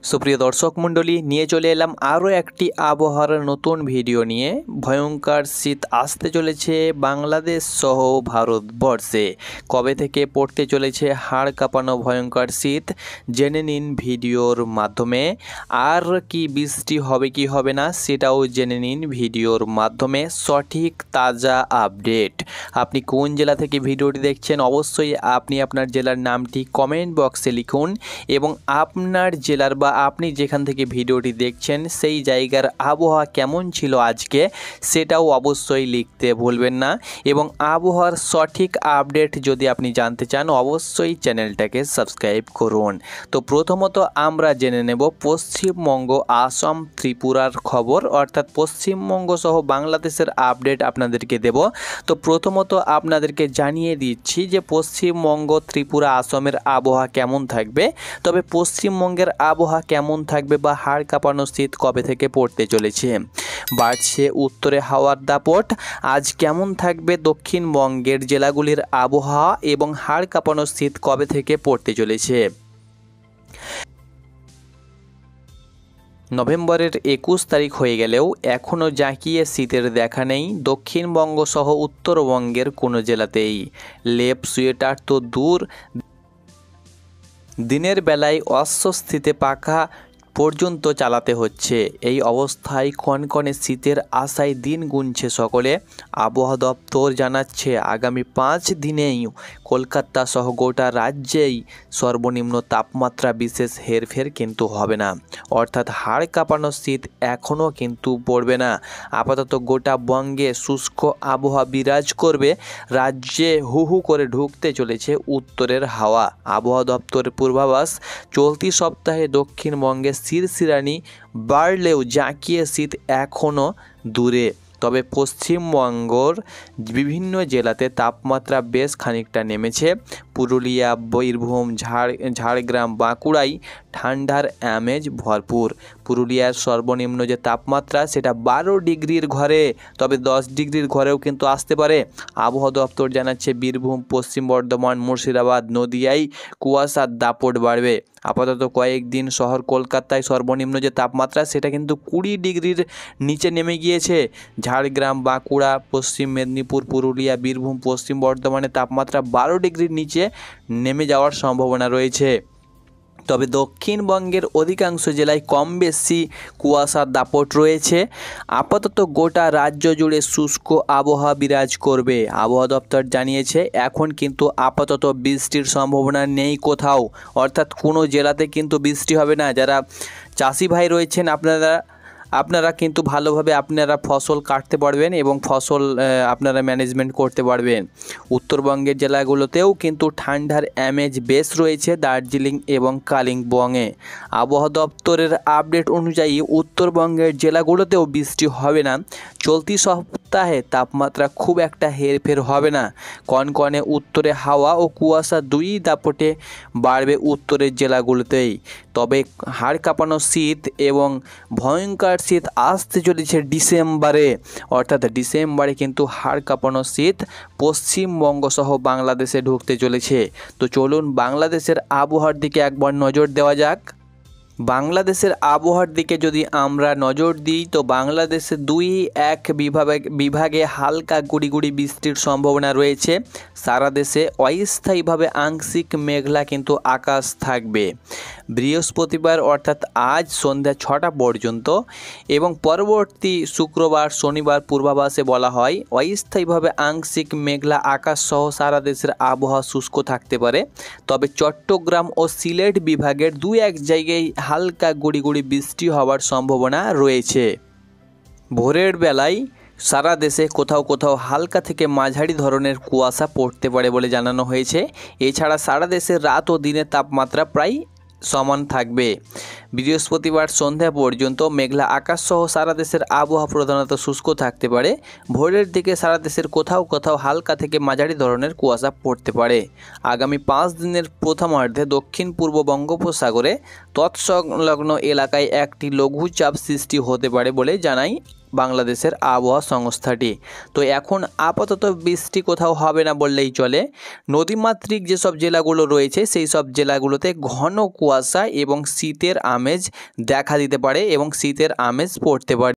সুপ্রিয় দর্শক মণ্ডলী, নিয়ে চলে এলাম আরও একটি আবহাওয়ার নতুন ভিডিও নিয়ে। ভয়ঙ্কর শীত আসতে চলেছে বাংলাদেশ সহ ভারতবর্ষে। কবে থেকে পড়তে চলেছে হাড় কাঁপানো ভয়ঙ্কর শীত, জেনে নিন ভিডিওর মাধ্যমে। আর কি বৃষ্টি হবে কি হবে না সেটাও জেনে নিন ভিডিওর মাধ্যমে। সঠিক তাজা আপডেট। আপনি কোন জেলা থেকে ভিডিওটি দেখছেন অবশ্যই আপনি আপনার জেলার নামটি কমেন্ট বক্সে লিখুন এবং আপনার জেলার বা আপনি যেখান থেকে ভিডিওটি দেখছেন সেই জায়গার আবহাওয়া কেমন ছিল আজকে সেটাও অবশ্যই লিখতে ভুলবেন না। এবং আবহাওয়ার সঠিক আপডেট যদি আপনি জানতে চান অবশ্যই চ্যানেলটাকে সাবস্ক্রাইব করুন। তো প্রথমত আমরা জেনে নেব পশ্চিমবঙ্গ, আসাম, ত্রিপুরার খবর, অর্থাৎ পশ্চিমবঙ্গ সহ বাংলাদেশের আপডেট আপনাদেরকে দেব। তো প্রথমত আপনাদেরকে জানিয়ে দিচ্ছি যে পশ্চিমবঙ্গ, ত্রিপুরা, আসামের আবহাওয়া কেমন থাকবে। তবে পশ্চিমবঙ্গের আবহাওয়া কেমন থাকবে বা হাড় কাঁপানো শীত কবে থেকে পড়তে চলেছে। বাড়ছে উত্তরে হাওয়ার দাপট। আজ কেমন থাকবে দক্ষিণবঙ্গের জেলাগুলির আবহাওয়া এবং হাড় কাঁপানো শীত কবে থেকে পড়তে চলেছে। নভেম্বরের 21 তারিখ হয়ে গেলেও এখনও জাঁকিয়ে শীতের দেখা নেই দক্ষিণবঙ্গ সহ উত্তরবঙ্গের কোনো জেলাতেই। লেপ সোয়েটার তো দূর, দিনের বেলায় অস্বস্তিতে পাখা পর্যন্ত চালাতে হচ্ছে। এই অবস্থায় কনকনে শীতের আশায় দিন গুনছে সকলে। আবহাওয়া দপ্তর জানাচ্ছে আগামী 5 দিনেই কলকাতা সহ গোটা রাজ্যেই সর্বনিম্ন তাপমাত্রা বিশেষ হেরফের কিন্তু হবে না, অর্থাৎ হাড় কাঁপানো শীত এখনও কিন্তু পড়বে না। আপাতত গোটা বঙ্গে শুষ্ক আবহাওয়া বিরাজ করবে। রাজ্যে হু হু করে ঢুকতে চলেছে উত্তরের হাওয়া। আবহাওয়া দপ্তরের পূর্বাভাস, চলতি সপ্তাহে দক্ষিণবঙ্গে শিরশিরানি বাড়লেও জাঁকিয়ে শীত এখনও দূরে। তবে পশ্চিমবঙ্গর বিভিন্ন জেলাতে তাপমাত্রা বেশ খানিকটা নেমেছে। পুরুলিয়া, বীরভূম, ঝাড়গ্রাম, বাঁকুড়ায় ঠান্ডার আমেজ ভরপুর। পুরুলিয়ার সর্বনিম্ন যে তাপমাত্রা সেটা 12 ডিগ্রির ঘরে, তবে 10 ডিগ্রির ঘরেও কিন্তু আসতে পারে। আবহাওয়া দপ্তর জানাচ্ছে বীরভূম, পশ্চিম বর্ধমান, মুর্শিদাবাদ, নদিয়ায় কুয়াশার দাপট বাড়বে। আপাতত কয়েকদিন শহর কলকাতায় সর্বনিম্ন যে তাপমাত্রা সেটা কিন্তু 20 ডিগ্রির নিচে নেমে গিয়েছে। ঝাড়গ্রাম, বাঁকুড়া, পশ্চিম মেদিনীপুর, পুরুলিয়া, বীরভূম, পশ্চিম বর্ধমানে তাপমাত্রা 12 ডিগ্রির নিচে নেমে যাওয়ার সম্ভাবনা রয়েছে। তবে দক্ষিণবঙ্গের অধিকাংশ জেলায় কম বেশি কুয়াশার দাপট রয়েছে। আপাতত গোটা রাজ্য জুড়ে শুষ্ক আবহাওয়া বিরাজ করবে। আবহাওয়া দপ্তর জানিয়েছে এখন কিন্তু আপাতত বৃষ্টির সম্ভাবনা নেই কোথাও, অর্থাৎ কোনো জেলাতে কিন্তু বৃষ্টি হবে না। যারা চাষি ভাই রয়েছেন আপনারা কিন্তু ভালোভাবে আপনারা ফসল কাটতে পারবেন এবং ফসল আপনারা ম্যানেজমেন্ট করতে পারবেন। উত্তরবঙ্গের জেলাগুলোতেও কিন্তু ঠান্ডার আমেজ বেশ রয়েছে, দার্জিলিং এবং কালিম্পংয়ে। আবহাওয়া দপ্তরের আপডেট অনুযায়ী উত্তরবঙ্গের জেলাগুলোতেও বৃষ্টি হবে না। চলতি সপ্তাহে তাপমাত্রা খুব একটা হেরফের হবে না। কনকনে উত্তরে হাওয়া ও কুয়াশা দুই দাপটে বাড়বে উত্তরের জেলাগুলোতেই। তবে হাড় কাঁপানো শীত এবং ভয়ঙ্কর শীত আসতে চলেছে ডিসেম্বরে, অর্থাৎ ডিসেম্বরে কিন্তু হাড় কাঁপানো শীত পশ্চিমবঙ্গ সহ বাংলাদেশে ঢুকতে চলেছে। তো চলুন বাংলাদেশের আবহাওয়ার দিকে একবার নজর দেওয়া যাক। বাংলাদেশের আবহাওয়ার দিকে যদি আমরা নজর দিই তো বাংলাদেশে 2-1 বিভাগে হালকা গুড়ি বৃষ্টির সম্ভাবনা রয়েছে। সারা দেশে অস্থায়ীভাবে আংশিক মেঘলা কিন্তু আকাশ থাকবে বৃহস্পতিবার অর্থাৎ আজ সন্ধ্যা 6টা পর্যন্ত এবং পরবর্তী শুক্রবার, শনিবার পূর্বাভাসে বলা হয় অস্থায়ীভাবে আংশিক মেঘলা আকাশ সহ সারা দেশের আবহাওয়া শুষ্ক থাকতে পারে। তবে চট্টগ্রাম ও সিলেট বিভাগের 2-1 জায়গায় হালকা গুড়ি বৃষ্টি হওয়ার সম্ভাবনা রয়েছে। ভোরের বেলায় সারা দেশে কোথাও হালকা থেকে মাঝারি ধরনের কুয়াশা পড়তে পারে বলে জানানো হয়েছে। এছাড়া সারা দেশে রাত ও দিনের তাপমাত্রা প্রায় সমান থাকবে। বৃহস্পতিবার সন্ধ্যা পর্যন্ত মেঘলা আকাশ সহ সারা দেশের আবহাওয়া প্রধানত শুষ্ক থাকতে পারে। ভোরের দিকে সারা দেশের কোথাও হালকা থেকে মাঝারি ধরনের কুয়াশা পড়তে পারে। আগামী 5 দিনের প্রথমার্ধে দক্ষিণ পূর্ব বঙ্গোপসাগরে তৎসংলগ্ন এলাকায় একটি লঘুচাপ সৃষ্টি হতে পারে বলে জানায় বাংলাদেশের আবহাওয়া সংস্থাটি। তো এখন আপাতত বৃষ্টি কোথাও হবে না বললেই চলে। নদীমাতৃক যেসব জেলাগুলো রয়েছে সেই সব জেলাগুলোতে ঘন কুয়াশা এবং শীতের আমেজ দেখা দিতে পারে এবং শীতের আমেজ পড়তে পারে।